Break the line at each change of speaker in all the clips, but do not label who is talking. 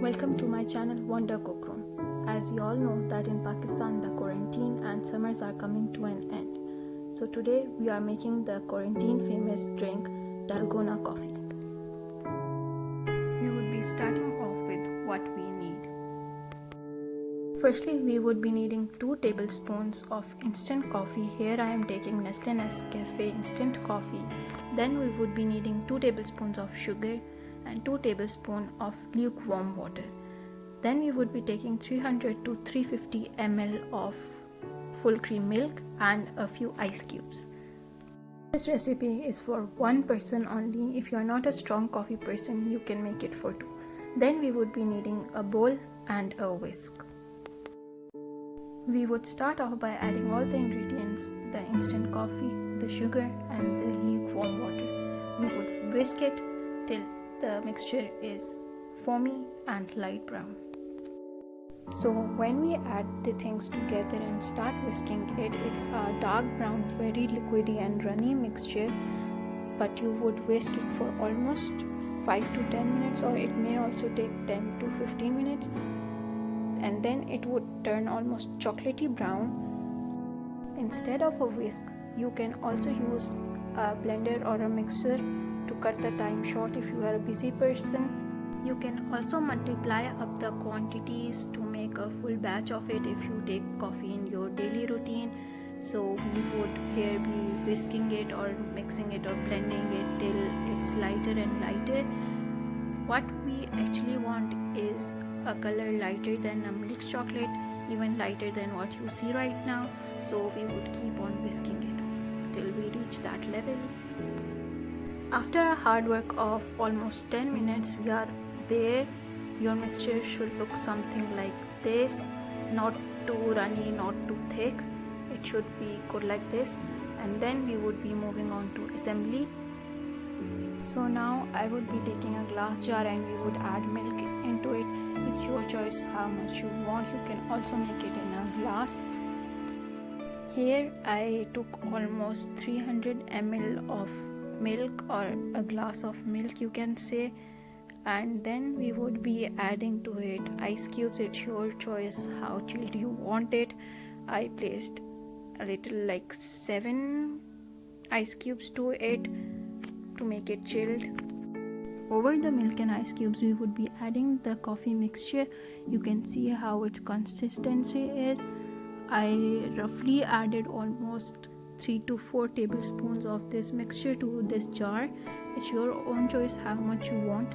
Welcome to my channel Wonder Cookroom. As we all know that in Pakistan the quarantine and summers are coming to an end. So today we are making the quarantine famous drink Dalgona Coffee. We would be starting off with what we need. Firstly, we would be needing 2 tablespoons of instant coffee. Here I am taking Nestle Nescafe instant coffee. Then we would be needing 2 tablespoons of sugar and 2 tablespoons of lukewarm water. Then we would be taking 300 to 350 ml of full cream milk and a few ice cubes. This recipe is for one person only. If you are not a strong coffee person, you can make it for 2. Then we would be needing a bowl and a whisk. We would start off by adding all the ingredients, the instant coffee, the sugar and the lukewarm water. We would whisk it till the mixture is foamy and light brown. So when we add the things together and start whisking it, it's a dark brown, very liquidy and runny mixture, but you would whisk it for almost 5 to 10 minutes, or it may also take 10 to 15 minutes, and then it would turn almost chocolatey brown. Instead of a whisk, you can also use a blender or a mixer to cut the time short if you are a busy person. You can also multiply up the quantities to make a full batch of it if you take coffee in your daily routine. So we would here be whisking it or mixing it or blending it till it's lighter and lighter. What we actually want is a color lighter than a milk chocolate, even lighter than what you see right now. So we would keep on whisking it till we reach that level. After a hard work of almost 10 minutes, we are there. Your mixture should look something like this, not too runny, not too thick. It should be good like this, and then we would be moving on to assembly. So now I would be taking a glass jar and we would add milk into it. It's your choice how much you want. You can also make it in a glass. Here I took almost 300 ml of milk, or a glass of milk you can say, and then we would be adding to it ice cubes. It's your choice how chilled you want it. I placed a little like 7 ice cubes to it to make it chilled. Over the milk and ice cubes we would be adding the coffee mixture. You can see how its consistency is. I roughly added almost 3 to 4 tablespoons of this mixture to this jar. It's your own choice how much you want.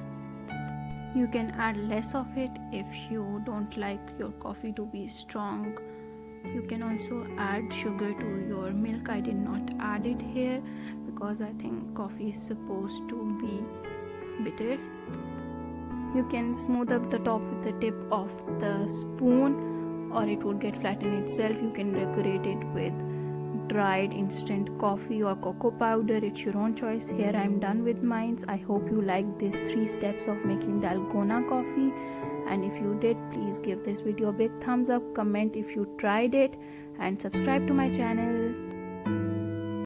You can add less of it if you don't like your coffee to be strong. You can also add sugar to your milk. I did not add it here because I think coffee is supposed to be bitter. You can smooth up the top with the tip of the spoon, or it would get flat in itself. You can decorate it with dried instant coffee or cocoa powder. It's your own choice. Here I am done with mine. I hope you liked these 3 steps of making Dalgona coffee, and if you did, please give this video a big thumbs up, comment if you tried it, and subscribe to my channel.